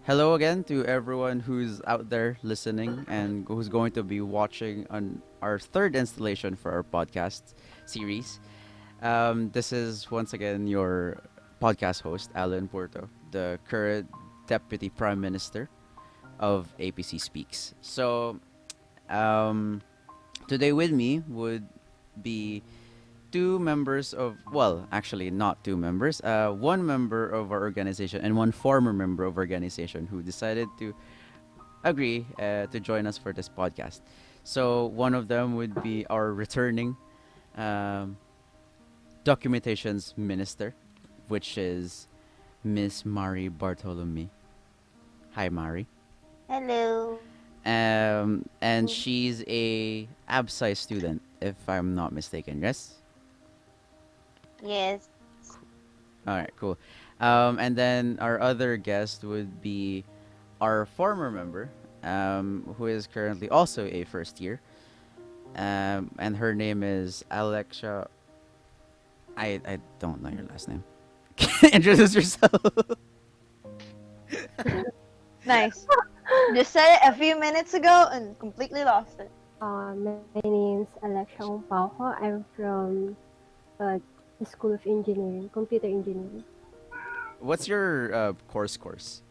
Hello again to everyone who's out there listening and who's going to be watching on our third installation for our podcast series. This is once again your podcast host, Allen Purto, the current Deputy Prime Minister of APC Speaks. Um, today with me would be two members of, well, actually not two members, one member of our organization and one former member of our organization who decided to agree to join us for this podcast. So one of them would be our returning um, documentations minister, which is Miss Mari Bartolome. Hi, Mari. Hello. And she's a ABSCI student, if I'm not mistaken. Yes. Yes. All right, cool. And then our other guest would be our former member, who is currently also a first year. And her name is Alexia. I don't know your last name. Introduce yourself. Nice. Just said it a few minutes ago and completely lost it. My name's Alexia Ongpauco. I'm from uh, the School of Engineering, Computer Engineering. What's your course?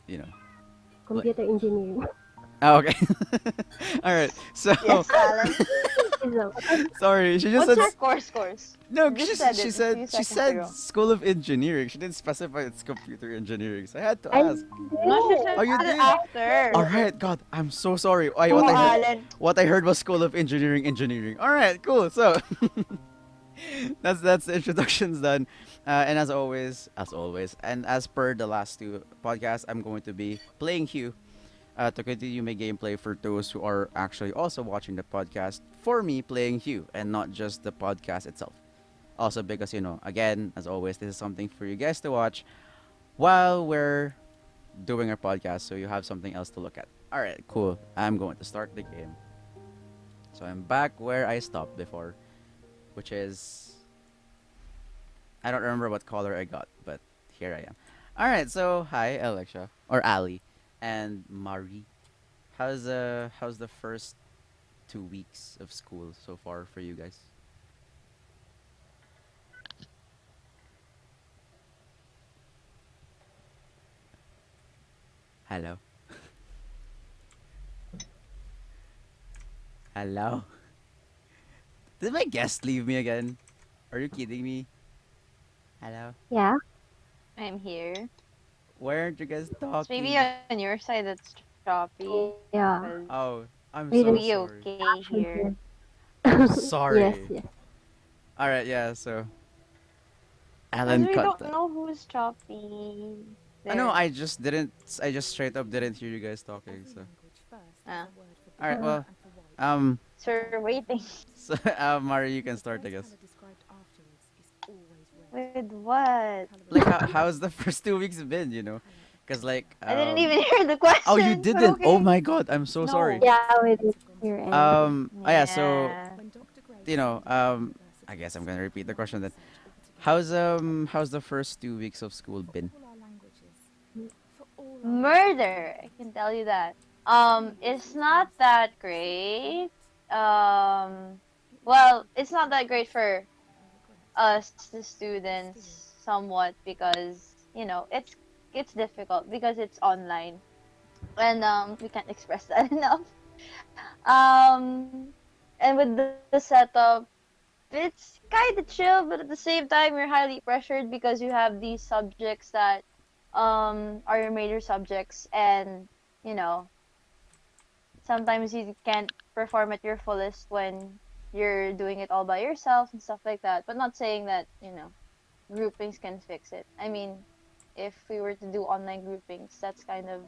You know. Like, Computer Engineering. oh, okay. All right. So Yes, Alan. sorry, she just What's said your course? no. You She, just said she it a said few she seconds said ago. School of Engineering. She didn't specify it's computer engineering. So I had to I ask. No, she did. said Oh, you it did? after. All right, God, I'm so sorry. Oh, Alan. What I heard was School of Engineering. All right, cool. So that's the introductions done. And and as per the last two podcasts, I'm going to be playing Hugh to continue my gameplay for those who are actually also watching the podcast. For me, playing Hugh and not just the podcast itself. Also, because again, as always, this is something for you guys to watch while we're doing our podcast, so you have something else to look at. All right, cool. I'm going to start the game. So I'm back where I stopped before, which is I don't remember what color I got, but here I am. All right, so hi Alexia or Ali and Marie. How's the first 2 weeks of school so far for you guys? Hello. Hello. Did my guest leave me again? Are you kidding me? Hello. Yeah. I'm here. Why aren't you guys It's maybe talking? on your side that's choppy. Yeah. Because Oh, I'm We so didn't we sorry. okay actually here. hear. I'm Yes, sorry. yes. All right, yeah. So Because Alan we cut don't that. know who's choppy. I know. There. I just didn't. I just straight up didn't hear you guys talking. So Ah. all right. Uh, Well, um. So we're waiting. So Mario, you can start. I guess. With what? Like, how's the first 2 weeks been? Cause like I didn't even hear the Oh, you question, but didn't. Oh okay. my God, I'm so sorry. No. yeah, we didn't hear anything. Oh yeah. So Yeah. I guess I'm gonna repeat the question then. How's the first 2 weeks of school been? Murder. I can tell you that. It's not that great. Well, it's not that great for us, the students, somewhat because it's difficult because it's online, and we can't express that enough. Um, and with the setup, it's kind of chill, but at the same time, you're highly pressured because you have these subjects that are your major subjects, and you know sometimes you can't perform at your fullest when you're doing it all by yourself and stuff like that. But not saying that groupings can fix it. I mean, if we were to do online groupings, that's kind of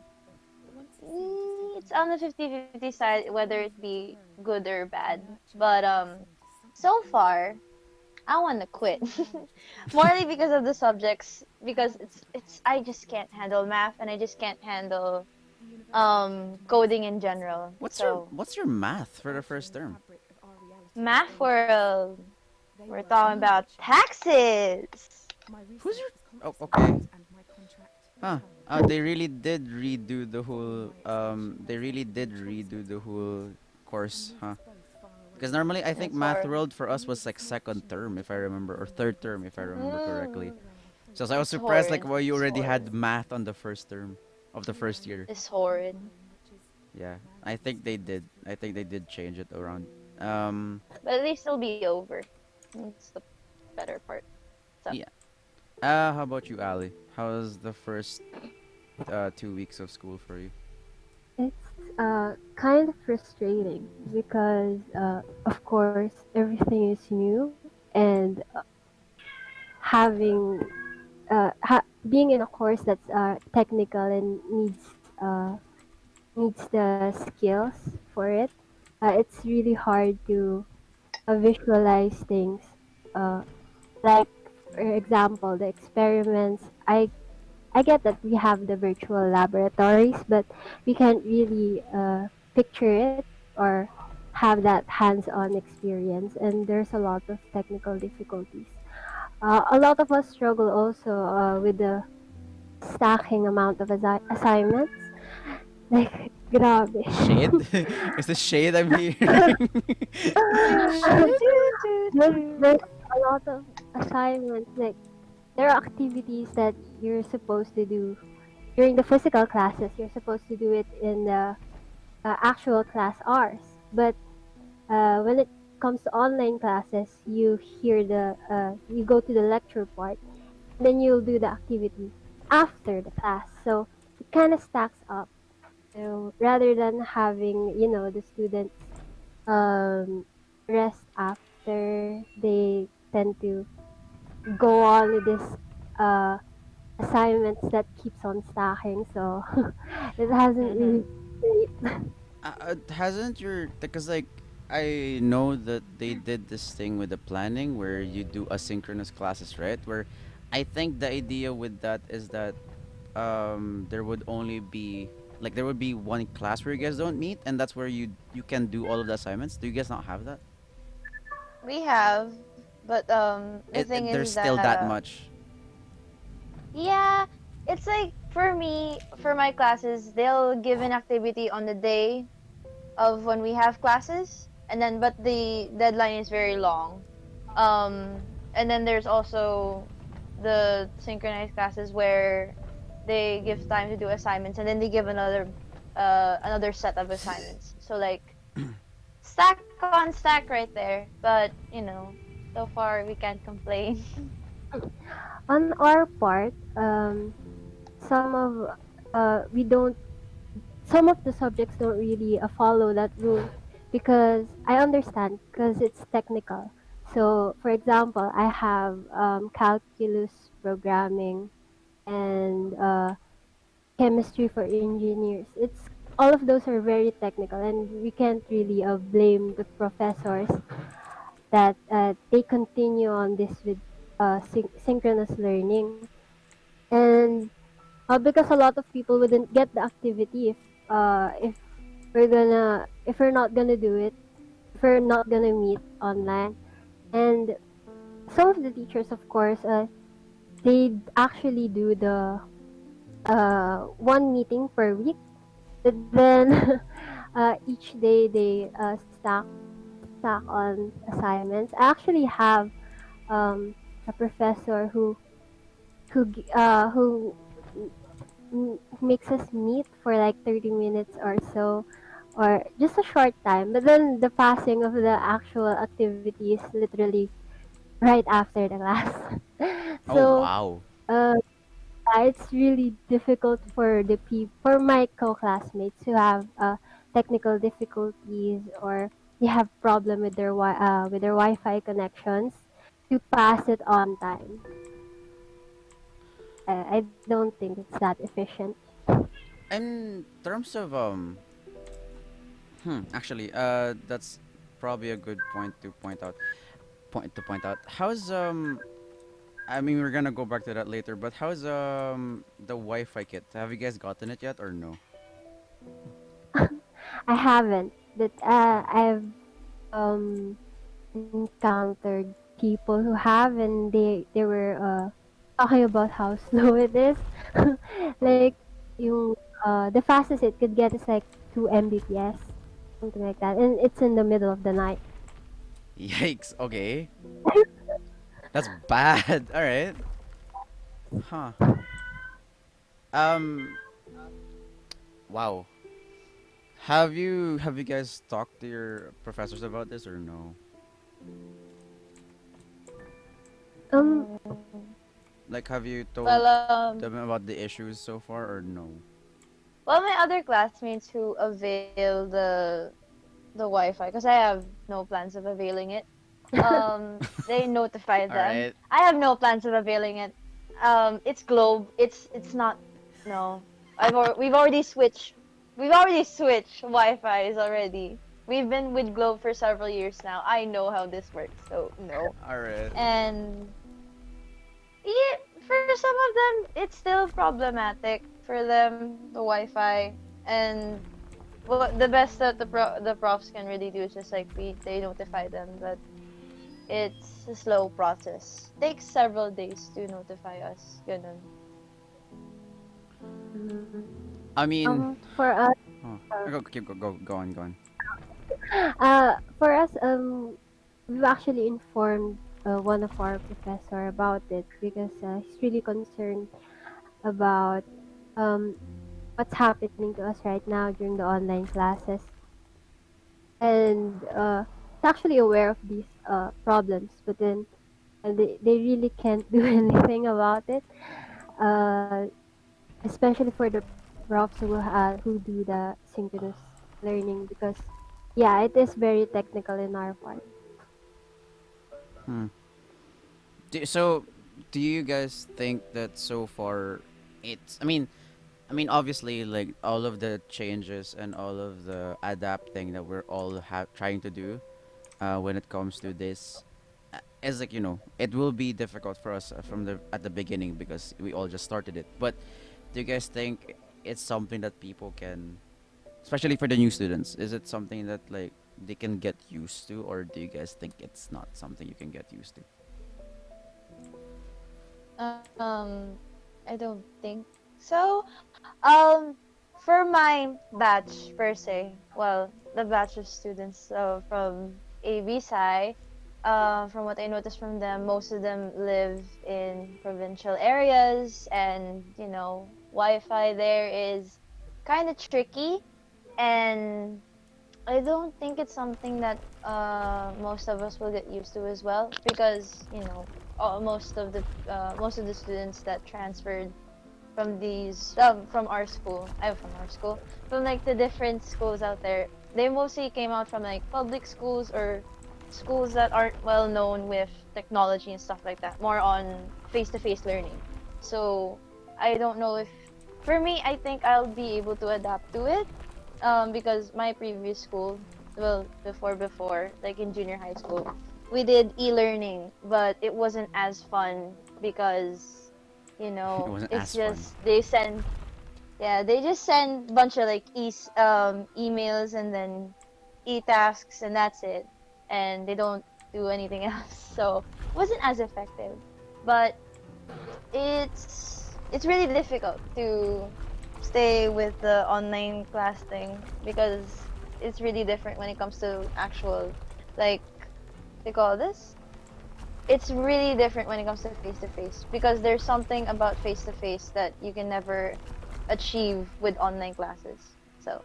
it's on the 50-50 side whether it be good or bad. But so far I want to quit. Morely because of the subjects, because it's I just can't handle math, and I just can't handle coding in general. So What's your math for the first term? math world, we're talking about taxes. Who's your? Oh, okay. Huh. They really did redo the whole. They really did redo the whole course, huh? Because normally I think It's Math hard. World for us was like second term, if I remember, or third term, if I remember correctly. Mm, So I was it's surprised, like, horrid. why you It's already horrid. had math on the first term of the first year. It's horrid. Yeah, I think they did. I think they did change it around. Um, But at least it'll be over. That's the better part. So yeah. How about you, Ali? How was the first 2 weeks of school for you? It's kind of frustrating because, of course, everything is new, and having being in a course that's technical and needs the skills for it. It's really hard to visualize things. Uh, like, for example, the experiments. I get that we have the virtual laboratories, but we can't really picture it or have that hands-on experience, and there's a lot of technical difficulties. A lot of us struggle also with the stacking amount of assignments. Like, grabe. Shade? Is this shade I'm hearing? do do do do There's do. a lot of assignments. Like, there are activities that you're supposed to do during the physical classes. You're supposed to do it in the actual class hours. But when it comes to online classes, you go to the lecture part, then you'll do the activity after the class. So it kind of stacks up. So rather than having, the students um, rest after, they tend to go on with this uh, assignments that keeps on stacking. So it hasn't really Mhm. been great. Hasn't your because like I know that they did this thing with the planning where you do asynchronous classes, right? Where I think the idea with that is that there would only be like there would be one class where you guys don't meet, and that's where you can do all of the assignments. Do you guys not have that? We have, but the thing is There's that still that much. yeah, it's like for me, for my classes, they'll give an activity on the day of when we have classes, and then but the deadline is very long. And then there's also the synchronized classes where they give time to do assignments, and then they give another set of assignments. So like stack on stack right there. But so far we can't complain. On our part, some of we don't some of the subjects don't really follow that rule because I understand because it's technical. So, for example, I have calculus programming and chemistry for engineers. It's all of those are very technical, and we can't really blame the professors that they continue on this with synchronous learning. And because a lot of people wouldn't get the activity if if we're not gonna do it, if we're not gonna meet online. And some of the teachers, of course, they actually do the one meeting per week, but then each day they stack on assignments. I actually have a professor who makes us meet for like 30 minutes or so, or just a short time. But then the passing of the actual activity is literally right after the class. Oh So wow. uh, it's really difficult for for my co-classmates who have technical difficulties, or they have problem with their Wi-Fi connections, to pass it on time. I don't think it's that efficient. In terms of actually that's probably a good point out. How's I mean, we're gonna go back to that later, but how's the Wi-Fi kit? Have you guys gotten it yet or no? I haven't, but I've um encountered people who have, and they were talking about how slow it is. Like yung the fastest it could get is like 2 Mbps, something like that, and it's in the middle of the night. Yikes. Okay. That's bad. All right. Huh. Um. Wow. Have you guys talked to your professors about this or no? Um, Like, have you told Well, them about the issues so far or no? well, my other classmates who avail the Wi-Fi, because I have no plans of availing it. They notify All them. right. I have no plans of availing it. It's Globe. It's not. No, we've already switched. We've already switched Wi-Fi's already. We've been with Globe for several years now. I know how this works, so no. All right. And yeah, for some of them, it's still problematic for them, the Wi-Fi. And what the best that the profs can really do is just like they notify them, but it's a slow process. Takes several days to notify us. Ganun. mm, I mean, for us, oh, go on, go on. for us, we've actually informed one of our professor about it because he's really concerned about um what's happening to us right now during the online classes, and he's actually aware of these problems, but then they really can't do anything about it. Uh, Especially for the profs who do the synchronous learning, because yeah, it is very technical in our part. Hmm. So, do you guys think that so far it's? I mean, obviously, like all of the changes and all of the adapting that we're all trying to do, when it comes to this, is like it will be difficult for us from the at the beginning because we all just started it. But do you guys think it's something that people can, especially for the new students, is it something that like they can get used to, or do you guys think it's not something you can get used to? I don't think so. For my batch per se, well, the batch of students from AB Sci, from what I noticed from them, most of them live in provincial areas, and Wi-Fi there is kind of tricky, and I don't think it's something that most of us will get used to as well, because most of the students that transferred from these from our school, from like the different schools out there, they mostly came out from like public schools or schools that aren't well known with technology and stuff like that, more on face-to-face learning. So I don't know if, for me, I think I'll be able to adapt to it, because my previous school, well, before, like in junior high school, we did e-learning, but it wasn't as fun because, It wasn't it's as fun. just they just send a bunch of like emails and then e-tasks, and that's it, and they don't do anything else. So it wasn't as effective, but it's really difficult to stay with the online class thing because it's really different when it comes to actual, like, they call this, it's really different when it comes to face because there's something about face to face that you can never achieve with online classes. So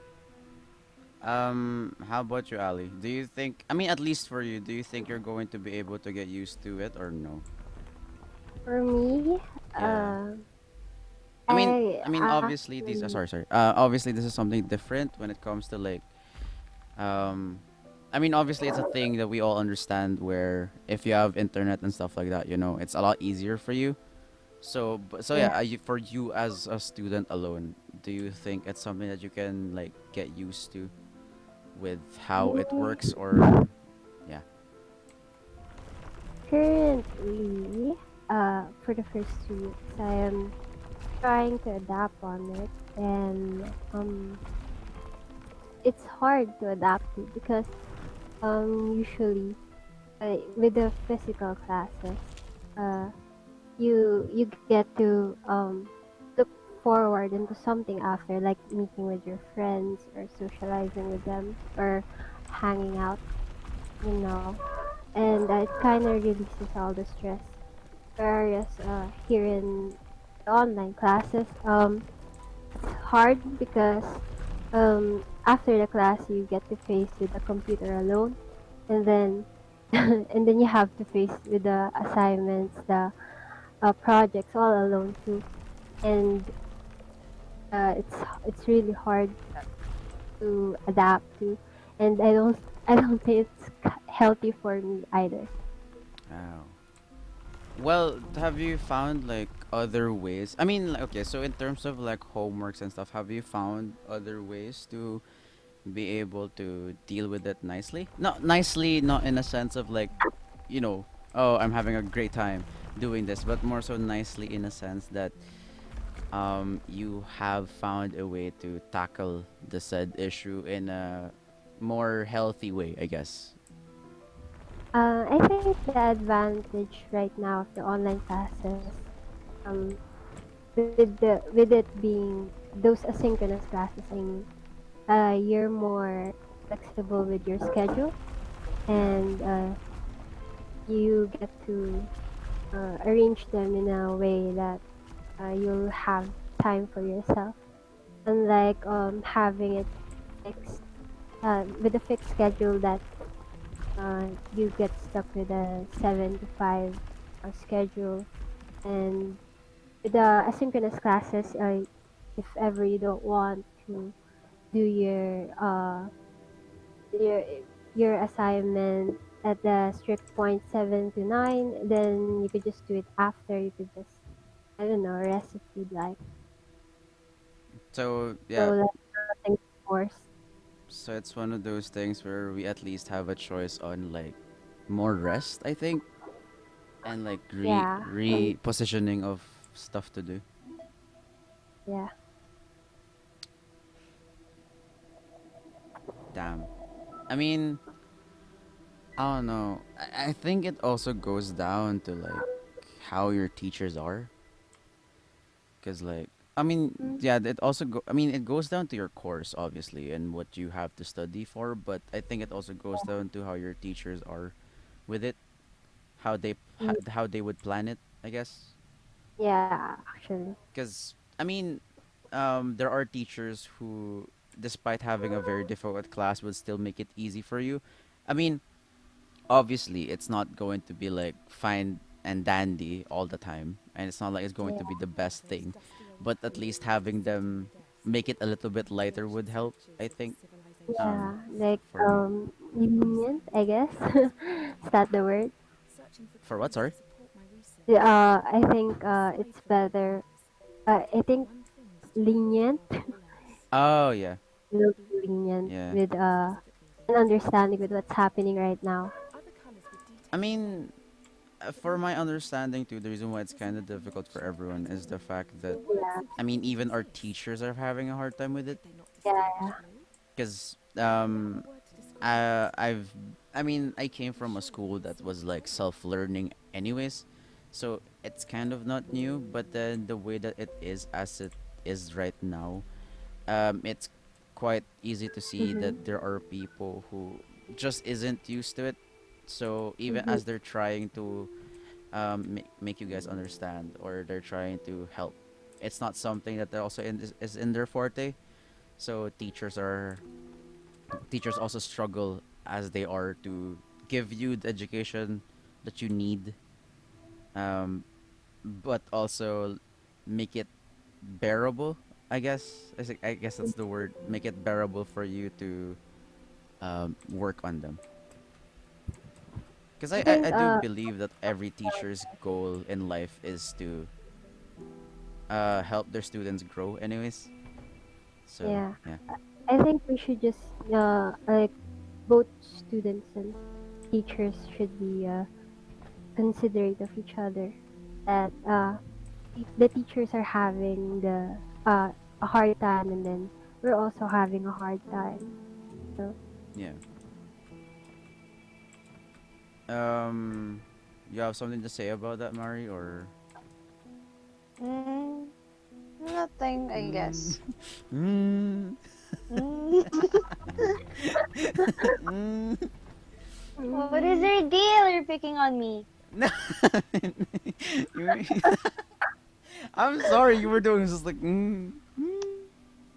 How about you, Ali? Do you think? I mean, at least for you, do you think you're going to be able to get used to it or no? For me, Yeah. uh, I mean, I obviously these. actually Sorry, sorry. Obviously this is something different when it comes to like. Um, obviously it's a thing that we all understand where if you have internet and stuff like that, it's a lot easier for you. So yeah. yeah, for you as a student alone, do you think it's something that you can like get used to with how it Me works, or yeah? currently, for the first 2 weeks, I am trying to adapt on it, and it's hard to adapt to because usually with the physical classes, uh you get to look forward into something after, like meeting with your friends or socializing with them or hanging out, you know. And it kind of releases all the stress. Whereas here in the online classes, it's hard because after the class you get to face with the computer alone, and then and then you have to face with the assignments, the projects all alone too, and it's really hard to adapt to, and I don't think it's healthy for me either. Oh. Well, have you found like other ways? I mean, like, okay, so in terms of like homeworks and stuff, have you found other ways to be able to deal with it nicely? Not nicely, not in a sense of like, you know, oh, I'm having a great time doing this, but more so nicely in a sense that you have found a way to tackle the said issue in a more healthy way, I guess. I think the advantage right now of the online classes, um, with it being those asynchronous classes, I mean, you're more flexible with your schedule, Yeah. and you get to arrange them in a way that you'll have time for yourself. Unlike having it fixed with a fixed schedule that you get stuck with a 7 to 5 schedule, and with the asynchronous classes, if ever you don't want to do your your assignment at the strict point 7 to 9, then you could just do it after. You could just, I don't know, rest if you'd like. So, So yeah, like nothing forced. so it's one of those things where we at least have a choice on like more rest, I think, and like Yeah, and repositioning of stuff to do. yeah. Damn. I mean, I don't know. I think it also goes down to like how your teachers are, cause like I mean, Mm, yeah, it also I mean, it goes down to your course obviously and what you have to study for, but I think it also goes down to how your teachers are with it, mm, how they would plan it, I guess. yeah, actually. Because I mean, there are teachers who, despite having a very difficult class, would still make it easy for you. I mean, obviously, it's not going to be like fine and dandy all the time, and it's not like it's going Yeah, to be the best thing, but at least having them make it a little bit lighter would help. I think. yeah, like For me, lenient, I guess. Is that the word? for what? Sorry. Yeah, I think it's better. I think lenient, Oh yeah, little lenient yeah. with an understanding with what's happening right now. I mean, for my understanding too, the reason why it's kind of difficult for everyone is the fact that Yeah, I mean, even our teachers are having a hard time with it yeah, because I've I mean, I came from a school that was like self-learning anyways, so it's kind of not new. But then the way that it is as it is right now, it's quite easy to see mm-hmm, that there are people who just isn't used to it. So even mm-hmm, as they're trying to make you guys understand or they're trying to help, it's not something that they're also is in their forte. So teachers also struggle as they are to give you the education that you need, um, but also make it bearable. I guess that's the word. Make it bearable for you to work on them. Because I I think do believe that every teacher's goal in life is to help their students grow, anyways. So yeah, yeah, I think we should just like both students and teachers should be considerate of each other. That the teachers are having a hard time, and then we're also having a hard time. So yeah. Um, you have something to say about that, Mari, or Mm, nothing, I Mm. guess. Mm. Mm. Mm. What is Mm, your deal? You're picking on me. No. You- I'm sorry, you were doing just like.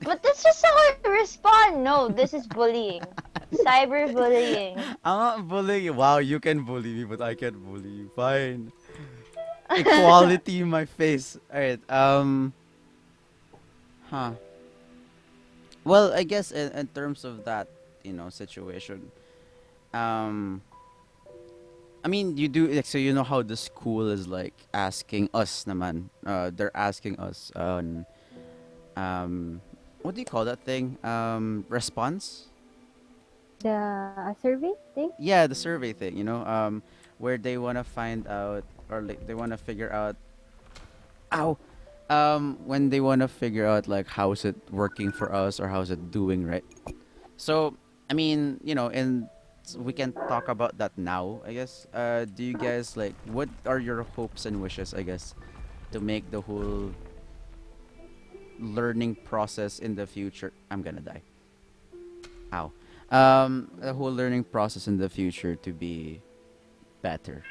But that's just how I respond. No, this is bullying. Cyberbullying. I'm not bullying you. Wow, you can bully me, but I can't bully you. Fine. Equality in my face. Alright, huh. Well, I guess in terms of that, situation, um, I mean, you do, like, so you know how the school is like asking us naman. They're asking us on, what do you call that thing? Response? the survey thing. Yeah, the survey thing, where they want to find out, or like they want to figure out, ow, when they want to figure out like how's it working for us or how's it doing, right? So, I mean, and we can talk about that now, I guess. Do you guys like, what are your hopes and wishes, I guess, to make the whole learning process in the future? I'm gonna die. Ow. The whole learning process in the future to be better.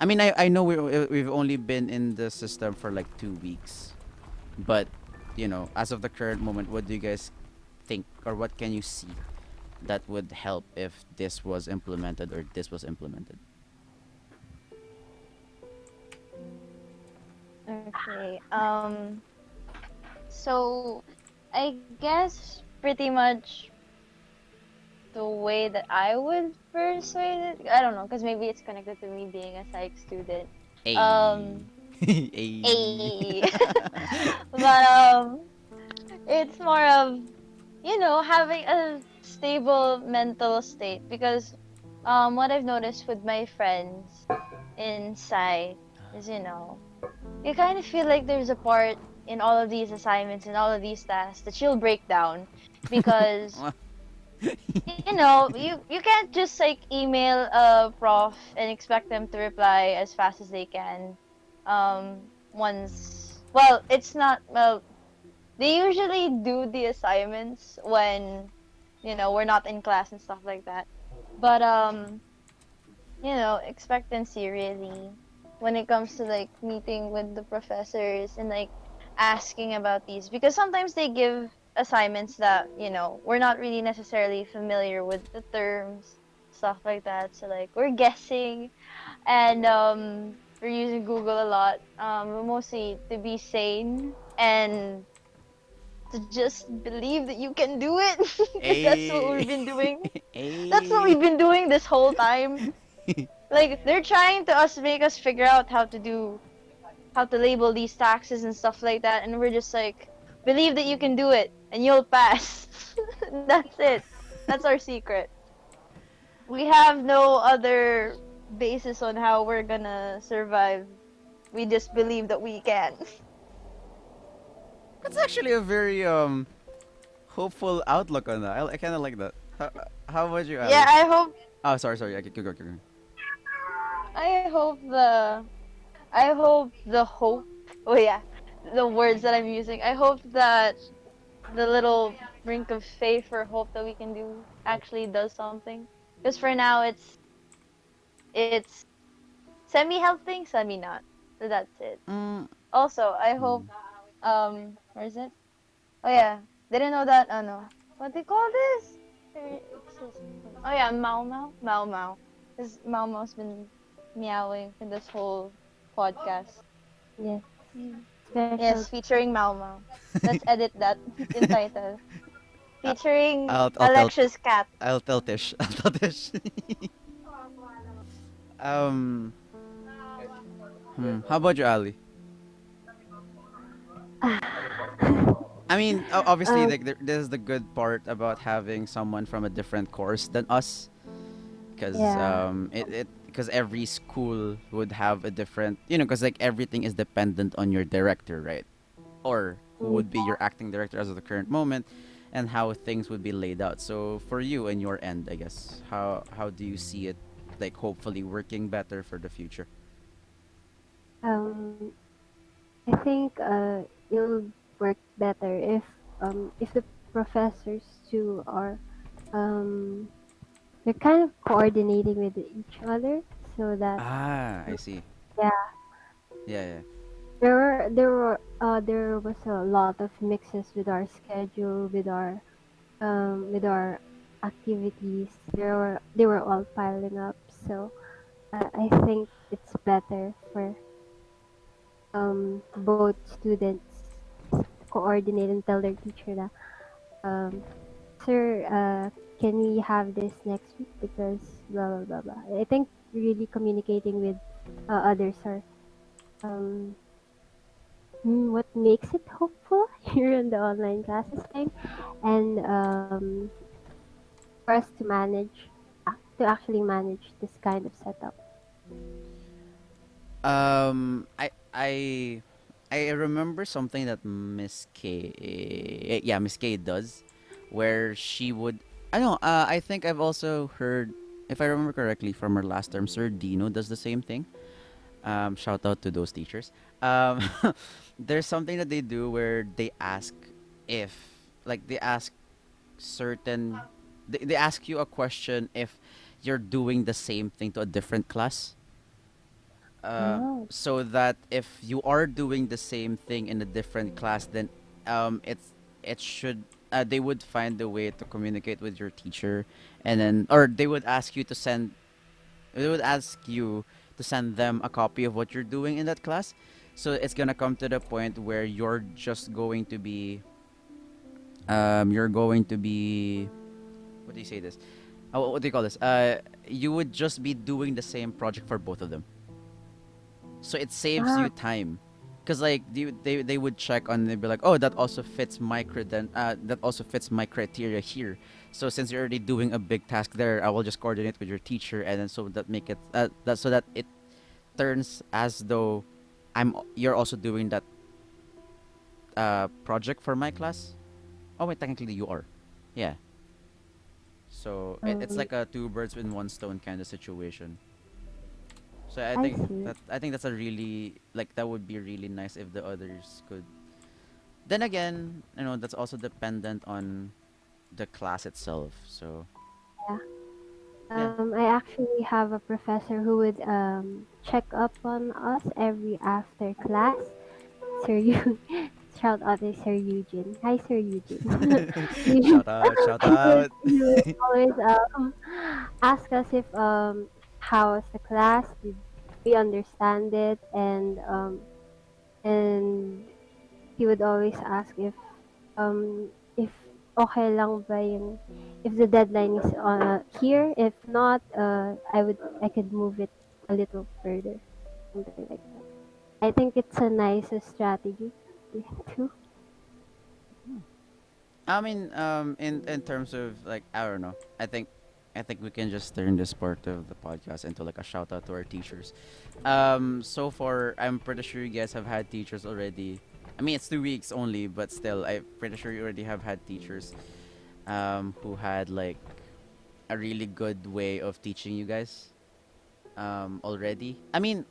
I mean, I know we've only been in the system for like 2 weeks, but as of the current moment, what do you guys think, or what can you see that would help if this was implemented or this was implemented? Okay. So I guess pretty much the way that I would persuade it. I don't know, because maybe it's connected to me being a psych student. Hey. Um, Hey. a, but it's more of having a stable mental state because what I've noticed with my friends inside is you kind of feel like there's a part in all of these assignments and all of these tasks that you'll break down because you can't just like email a prof and expect them to reply as fast as they can once well it's not well they usually do the assignments when we're not in class and stuff like that. But expectancy really when it comes to like meeting with the professors and like asking about these because sometimes they give assignments that we're not really necessarily familiar with the terms, stuff like that, so like we're guessing and we're using Google a lot, mostly to be sane and to just believe that you can do it. Because that's what Hey. we've been doing. That's what Hey. we've been doing this whole time. Like they're trying to us make us figure out how to label these taxes and stuff like that, and we're just like believe that you can do it and you'll pass. That's it. That's our secret. We have no other basis on how we're gonna survive. We just believe that we can. That's actually a very hopeful outlook on that. I kind of like that. How about you, Yeah, Ali? Oh, sorry, sorry. Okay, go. I hope the I hope the hope. Oh yeah, the words that I'm using. I hope that the little brink of faith or hope that we can do actually does something. Because for now, it's semi helping, semi not. So that's it. Mm. Also, I hope where is it? Oh yeah, didn't know that. Oh no, what they call this? It's just, oh yeah, Mao-mao. Because Mao-mao's been meowing in this whole podcast. Yes, Mm. special. Yes, featuring Mao-mao. Let's edit that in title. Featuring I'll tell Alexia's cat. I'll tell Tish. I'll tell Tish. um. How about you, Ali? I mean, obviously, um, like this is the good part about having someone from a different course than us, because yeah. because every school would have a different, because like everything is dependent on your director, right? Or who Mm. would be your acting director as of the current moment, and how things would be laid out. So for you and your end, I guess, how do you see it, like hopefully working better for the future? Um, I think it'll work better if the professors too are um they're kind of coordinating with each other so that Ah, I see. yeah, Yeah, yeah. there was a lot of mixes with our schedule, with our activities. They were all piling up, so I think it's better for both students coordinate and tell their teacher that um sir, can we have this next week because blah blah blah blah. I think really communicating with others are um what makes it hopeful here in the online classes thing, and for us to manage to actually manage this kind of setup. I remember something that Miss K, yeah, Miss K does, where she would. I know. I think I've also heard, if I remember correctly, from her last term, Sir Dino does the same thing. Shout out to those teachers. Um, there's something that they do where they ask if, like, they ask certain, they ask you a question if you're doing the same thing to a different class, Oh, so that if you are doing the same thing in a different class, then it should, they would find a way to communicate with your teacher, and then, or they would ask you to send them a copy of what you're doing in that class. So it's gonna come to the point where you're just going to be, you're going to be, what do you say this? What do you call this? You would just be doing the same project for both of them, so it saves ah, you time. Because like they would check on, they'd be like, oh, that also fits that also fits my criteria here. So since you're already doing a big task there, I will just coordinate with your teacher, and then so that make it that so that it turns as though you're also doing that project for my class. Oh wait, technically you are. Yeah. So it's um, like a two birds with one stone kind of situation. So I see. I think that's a really, like, that would be really nice if the others could. Then again, that's also dependent on the class itself. So Yeah. yeah. I actually have a professor who would check up on us every after class. Sir, you shout out to Sir Eugene. Hi, Sir Eugene. he, Shout out, shout would out. he would always ask us if how was the class? Did we understand it? And he would always ask if okay lang ba yung if the deadline is here. If not, I could move it a little further, something like that. I think it's a nice strategy too. I mean, in terms of, like, I don't know. I think we can just turn this part of the podcast into like a shout out to our teachers. So far, I'm pretty sure you guys have had teachers already. I mean, it's 2 weeks only, but still, I'm pretty sure you already have had teachers, who had like a really good way of teaching you guys, already. I mean,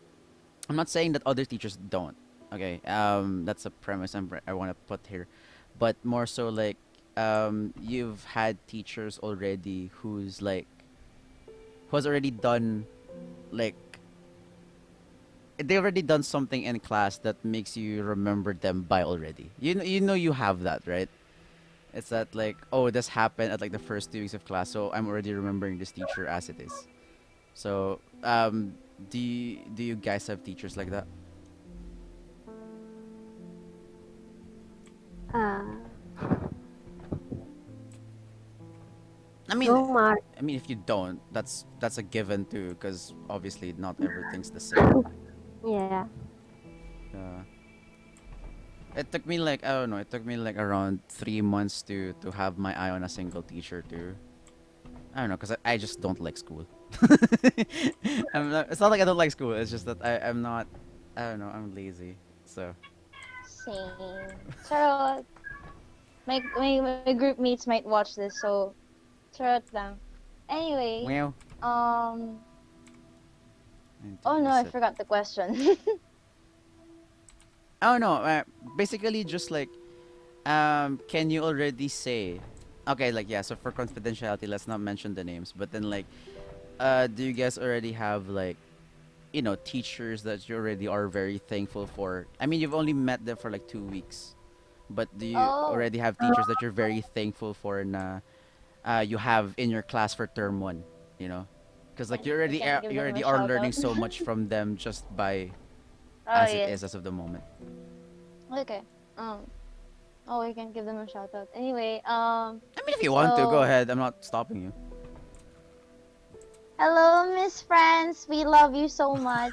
I'm not saying that other teachers don't. Okay, that's a premise I want to put here, but more so like, you've had teachers already who has already done, like, they already done something in class that makes you remember them by already. You have that, right? It's that, like, oh, this happened at like the first 2 weeks of class, so I'm already remembering this teacher as it is. So, do you guys have teachers like that? Uh, I mean, no mar. if you don't, that's a given too, because obviously not everything's the same. Yeah. Uh, it took me like, I don't know. It took me like around 3 months to have my eye on a single teacher too. I don't know, because I just don't like school. It's not like I don't like school. It's just that I'm not. I don't know. I'm lazy. So. Same. Charot. My group mates might watch this, so charot lang. Anyway, Well, um, I need to oh no, I reset. forgot the question. Oh no, basically just like, can you already say, okay, like yeah. So for confidentiality, let's not mention the names. But then like, do you guys already have like, teachers that you already are very thankful for? I mean, you've only met them for like 2 weeks, but do you Oh, already have teachers that you're very thankful for and you have in your class for term one? You know, because like and we can't give you them a already are shout out. learning so much from them just by Oh as it is yes. as of the moment. Okay. Um. Oh, we can give them a shout out. Anyway. I mean, if you want to, go So ahead. I'm not stopping you. hello, Miss France. We love you so much.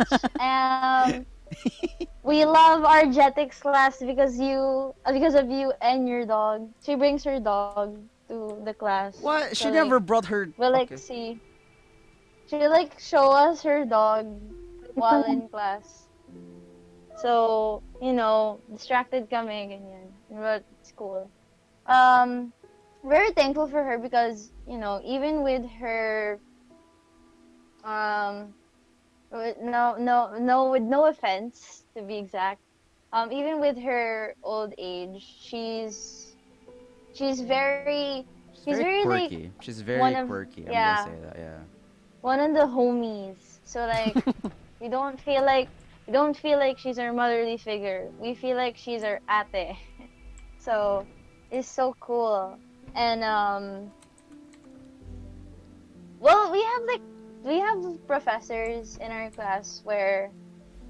We love our Jetix class because of you and your dog. She brings her dog to the class. What? So She like never brought her. we like Okay. see she like show us her dog while in class. So, distracted kami ganyan. But it's cool. Um Very thankful for her because, even with her um with no offense to be exact, even with her old age, she's very She's she's very very like quirky. She's one very of quirky. I'm gonna yeah, say that. Yeah. one of the homies. So like we don't feel like she's our motherly figure. We feel like she's our ate. So it's so cool. And well, we have professors in our class where,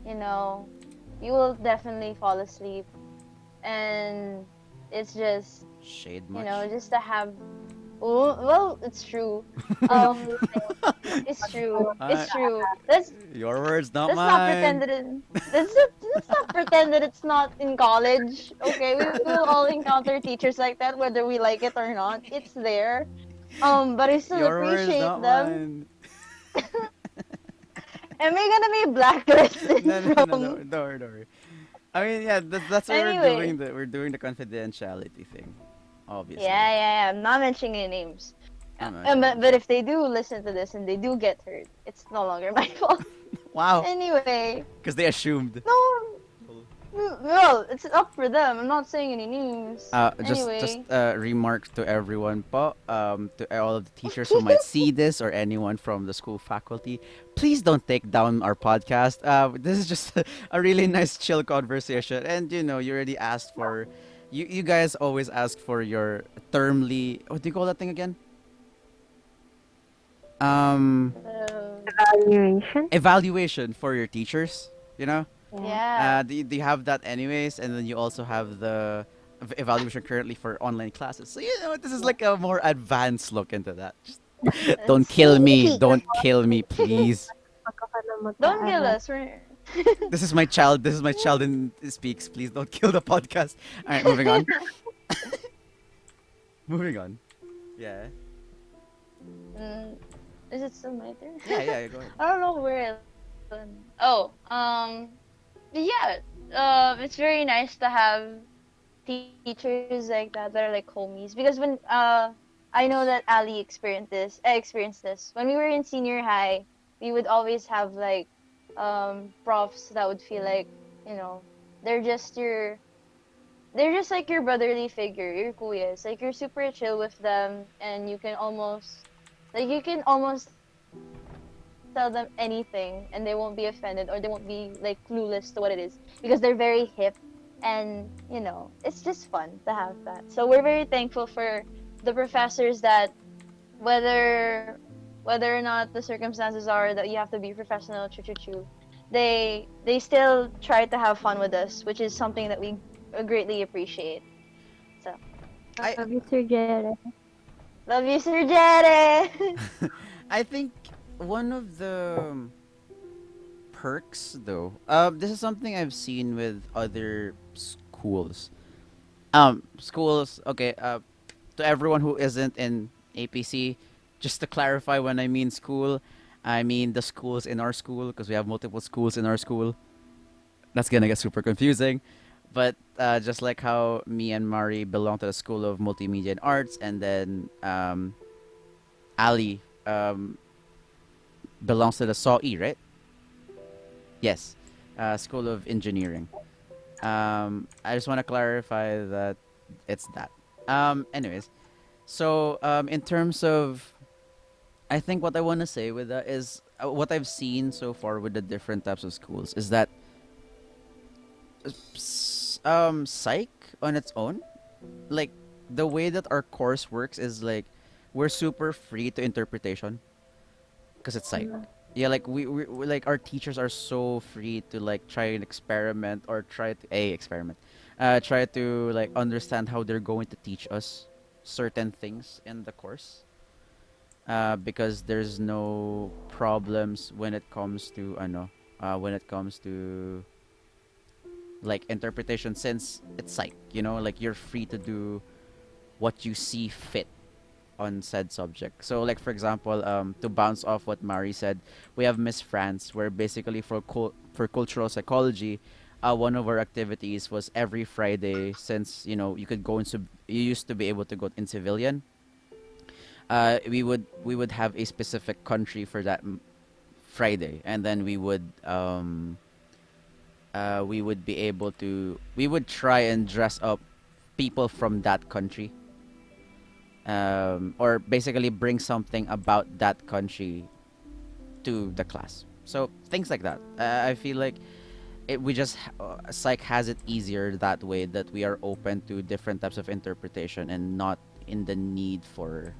you know, you will definitely fall asleep, and it's just, Shade much? just to have. Well, it's true. Um, it's true. Uh, It's true. your words, not Let's not pretend mine. that let's not pretend that it's not in college. Okay, we will all encounter teachers like that, whether we like it or not. It's there. But I still Your words, appreciate not them. mine. Am I gonna be blacklisted No, no, no, no, from don't worry, don't worry. I mean, yeah, that's why we're anyway? doing the confidentiality thing, obviously. Yeah. I'm not mentioning any names. I'm not sure. But if they do listen to this and they do get hurt, it's no longer my fault. Wow, Anyway, because they assumed. no, well, it's up for them. I'm not saying any names. Just Anyway, remark to everyone, po, to all of the teachers who might see this or anyone from the school faculty, please don't take down our podcast. This is just a really nice chill conversation, and you already asked for, you guys always ask for your termly. What do you call that thing again? Um, Evaluation. evaluation for your teachers. You know. Yeah. yeah. Do you have that anyways? And then you also have the evaluation currently for online classes. So this is like a more advanced look into that. Just don't kill Sneak me. peek. Don't kill me, please. Baka ka na Don't kill mag-aaral. us. We're This is my child. This is my child in speaks. Please don't kill the podcast. All right, moving on. Moving on. Yeah. Mm, is it still my turn? Yeah, yeah. Go ahead. I don't know where. Oh, yeah. It's very nice to have teachers like that are like homies because I know that Ali experienced this when we were in senior high. We would always have like profs that would feel like, you know they're just your they're just like your brotherly figure, your kuyas. Like you're super chill with them, and you can almost tell them anything, and they won't be offended, or they won't be like clueless to what it is, because they're very hip, and it's just fun to have that. So we're very thankful for the professors that, whether whether or not the circumstances are that you have to be professional, choo choo choo, they still try to have fun with us, which is something that we greatly appreciate. So I Love you, Sir Jere. love you, Sir Jere. I think one of the perks though. This is something I've seen with other schools. Schools. Okay. To everyone who isn't in APC, just to clarify, when I mean school, I mean the schools in our school, because we have multiple schools in our school. That's gonna get super confusing. But just like how me and Mari belong to the School of Multimedia and Arts, and then Ali belongs to the SAWE, right? Yes, School of Engineering. I just want to clarify that it's that. Anyways, so in terms of, I think what I want to say with that is what I've seen so far with the different types of schools is that psych on its own, like the way that our course works is like we're super free to interpretation because it's psych. Mhm. Yeah, like we like our teachers are so free to like try and experiment or try to experiment, try to like understand how they're going to teach us certain things in the course. Because there's no problems when it comes to when it comes to like interpretation, since it's psych, like you're free to do what you see fit on said subject. So, like for example, to bounce off what Mari said, we have Miss France, where basically for cultural psychology, one of our activities was every Friday. Since you could go into you used to be able to go in civilian. We would have a specific country for that Friday, and then we would be able to we would try and dress up people from that country, or basically bring something about that country to the class. So things like that. I feel like psych has it easier that way, that we are open to different types of interpretation and in the need for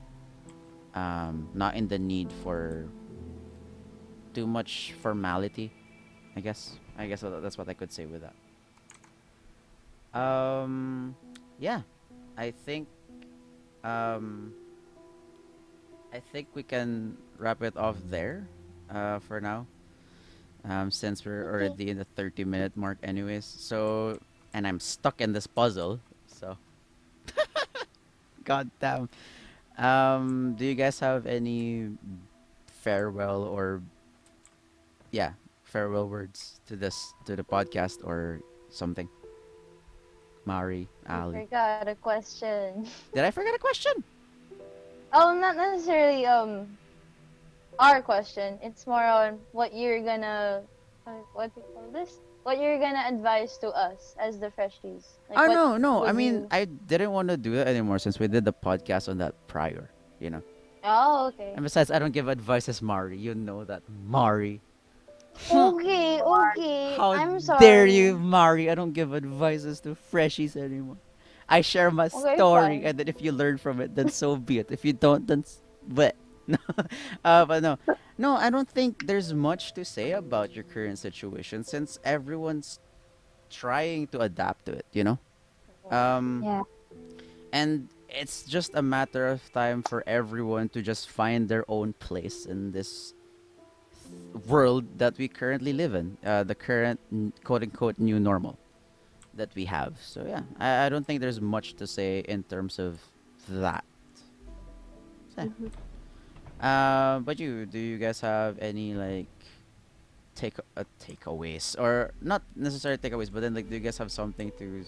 not in the need for too much formality. I guess that's what I could say with that. Yeah, I think um, I think we can wrap it off there, for now. Since we're Okay. already in the 30-minute mark, anyways. So, and I'm stuck in this puzzle. So, god damn. Do you guys have any farewell or yeah, farewell words to the podcast or something? Mari, I Ali. forgot a question. Did I forget a question? Oh, not necessarily our question. It's more on what you're gonna what do you call this? What you're gonna advise to us as the freshies. Like Oh what no, no. I would mean, you? I didn't want to do that anymore since we did the podcast on that prior, you know. Oh, okay. And besides, I don't give advice as Mari. You know that, Mari. Okay, okay. How I'm dare sorry. you, Mari? I don't give advices to freshies anymore. I share my Okay, story, fine. and then if you learn from it, then so be it. If you don't, then but no, but no, no. I don't think there's much to say about your current situation since everyone's trying to adapt to it. Um, Yeah. and it's just a matter of time for everyone to just find their own place in this world that we currently live in, the current quote unquote new normal that we have. So yeah, I don't think there's much to say in terms of that. So, Mhm. but do you guys have any like takeaways, or not necessarily takeaways, but then like do you guys have something to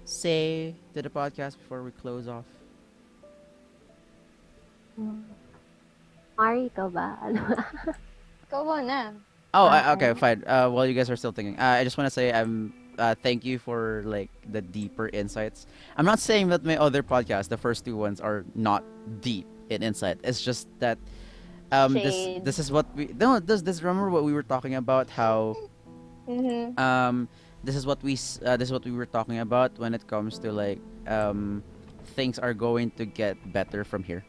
say to the podcast before we close off? Mm. Mari, ikaw ba? Ano ba? Go on now. Oh, okay, Alright. fine. While you guys are still thinking, I just want to say thank you for like the deeper insights. I'm not saying that my other podcasts, the first two ones, are not deep in insight. It's just that Shade. this is what we no this remember what we were talking about, how Mhm. um this is what we were talking about when it comes to like things are going to get better from here.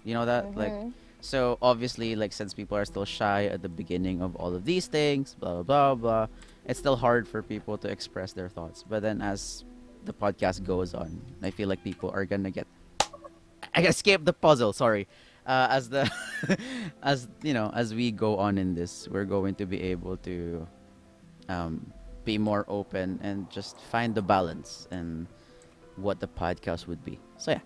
You know that, like, Mhm. so obviously, like, since people are still shy at the beginning of all of these things, blah blah blah blah, it's still hard for people to express their thoughts. But then as the podcast goes on, I feel like people are gonna get I escaped the puzzle, sorry. As the as we go on in this, we're going to be able to um be more open and just find the balance and what the podcast would be. So yeah,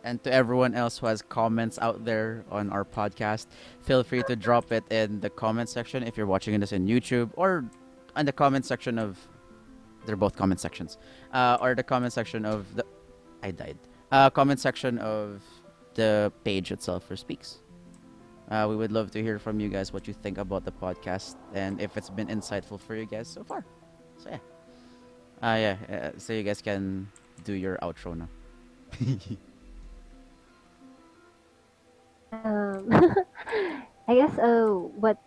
and to everyone else who has comments out there on our podcast, feel free to drop it in the comment section if you're watching this in YouTube, or in the comment section of they're both comment sections, or the comment section of the I died comment section of the page itself for Speaks. We would love to hear from you guys what you think about the podcast and if it's been insightful for you guys so far. So yeah, so you guys can do your outro now. Um, I guess what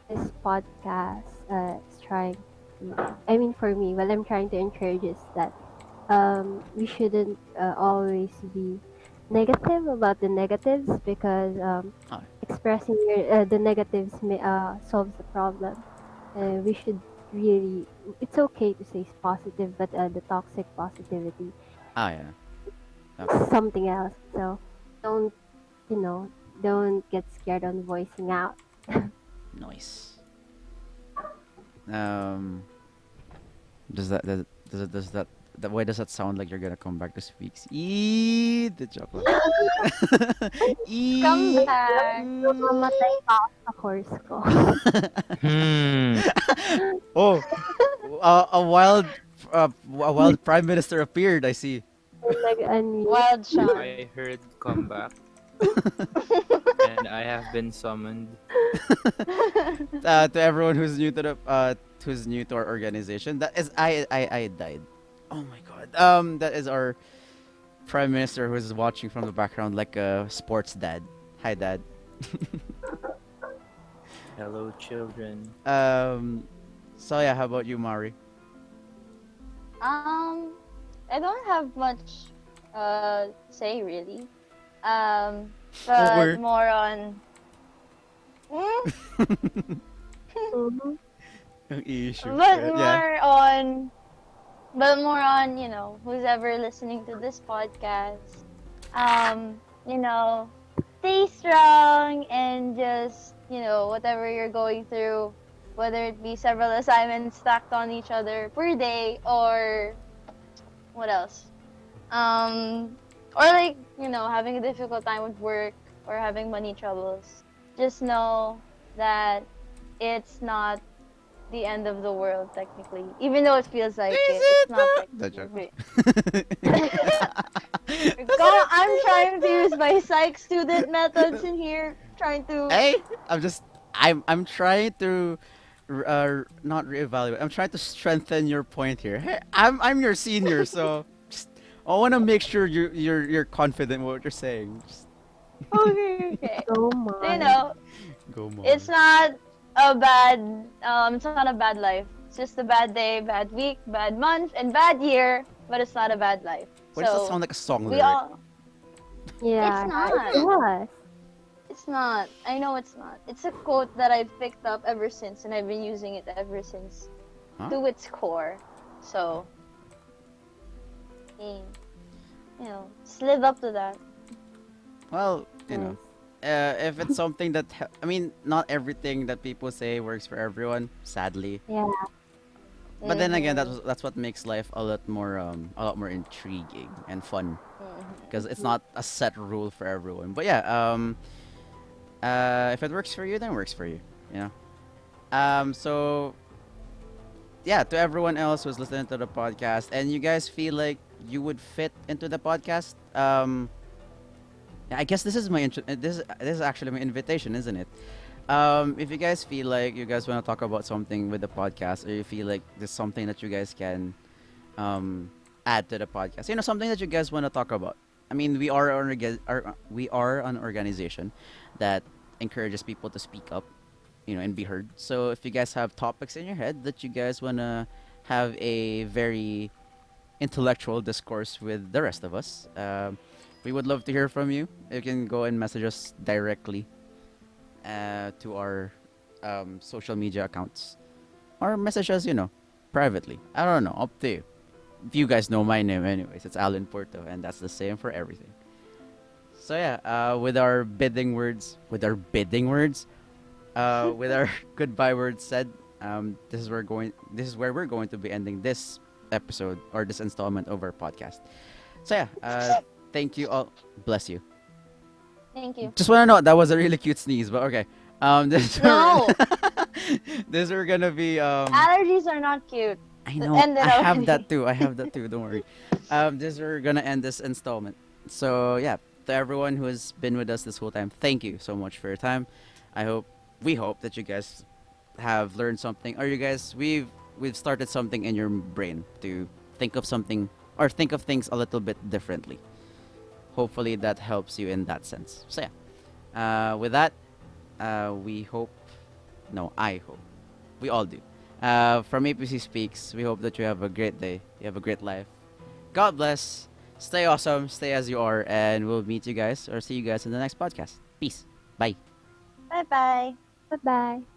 this podcast is trying to, I mean, for me, what I'm trying to encourage is that we shouldn't always be negative about the negatives because Oh, expressing the negatives solves the problem. We should really, it's okay to say it's positive, but the toxic positivity ah, yeah. Okay. is something else. So don't, you know, don't get scared on voicing out. Nice. Um, does that why does that sound like you're gonna come back to speak? Eat the chocolate. Come Eat. back. Mamamatay pa ako sa course ko. Hmm. Oh, a wild prime minister appeared. I see. Nag-unmute. Wild Sean. I heard comeback, and I have been summoned. To everyone who's new to our organization, that is I died. Oh my god. That is our prime minister who's watching from the background like a sports dad. Hi, dad. Hello, children. So yeah, how about you, Mari? I don't have much say really. But Or more on. Mhm. ang issue. But Yeah. more on, who's ever listening to this podcast. Um, you know, stay strong and just, whatever you're going through, whether it be several assignments stacked on each other per day or what else? Or like, having a difficult time with work or having money troubles. Just know that it's not the end of the world technically. Even though it feels like it's not The joke. technically. I'm trying to use my psych student methods in here, trying to. Hey, I'm trying to not reevaluate. I'm trying to strengthen your point here. Hey, I'm your senior, so just I want to make sure you're confident in what you're saying. Just Okay. Oh So, my. go more. it's not a bad life. It's just a bad day, bad week, bad month, and bad year, but it's not a bad life. Why does that So sound like a song we lyric? all. Yeah, It's not. it was. It's not. I know it's not. It's a quote that I've picked up ever since, and I've been using it ever since Huh? to its core. So, eh, just live up to that. Well, Yes. if it's something that I mean, not everything that people say works for everyone, sadly. Yeah. But then again, Mhm. that's what makes life a lot more intriguing and fun Mhm. because it's not a set rule for everyone. But yeah, if it works for you, then it works for you. You know. So yeah, to everyone else who's listening to the podcast, and you guys feel like you would fit into the podcast, yeah, I guess this is this is actually my invitation, isn't it? If you guys feel like you guys want to talk about something with the podcast, or you feel like there's something that you guys can add to the podcast, something that you guys want to talk about. I mean, we are an organization that encourages people to speak up, and be heard. So if you guys have topics in your head that you guys want to have a very intellectual discourse with the rest of us, we would love to hear from you. You can go and message us directly to our social media accounts, or message us, privately. I don't know, up to you. If you guys know my name, anyways, it's Allen Purto, and that's the same for everything. So yeah, with our with our goodbye words said, this is where we're going to be ending this episode or this installment of our podcast. So yeah, thank you all. Bless you. Thank you. Just want to know that was a really cute sneeze, but okay. This No, this are gonna be allergies are not cute. I know End it I have already. that too. I have that too. Don't worry. This we're gonna end this installment. So yeah, to everyone who has been with us this whole time, thank you so much for your time. We hope that you guys have learned something, or you guys, we've started something in your brain to think of something or think of things a little bit differently. Hopefully that helps you in that sense. So yeah, with that, we hope, no, I hope, we all do. From APC Speaks, we hope that you have a great day, you have a great life. God bless, stay awesome, stay as you are, and we'll meet you guys or see you guys in the next podcast. Peace. Bye. Bye bye. Bye bye.